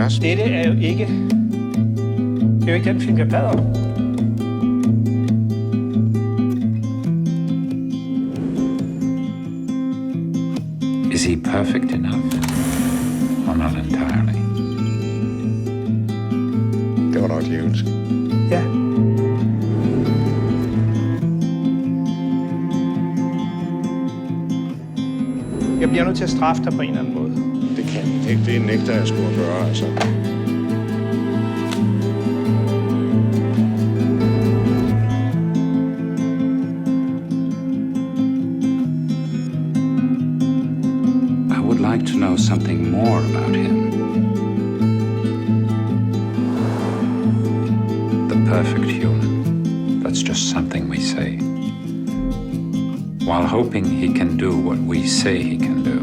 univers. Dette er jo ikke den film, jeg bad om. Is he perfect enough? Or not entirely? Det var nok djævelsk. Ja. Jeg bliver nødt til at straffe dig på en eller anden måde. Det kan jeg ikke. Det nægter jeg skulle at gøre, altså. I would like to know something more about him. The perfect human. That's just something we say. While hoping he can do what we say he can do.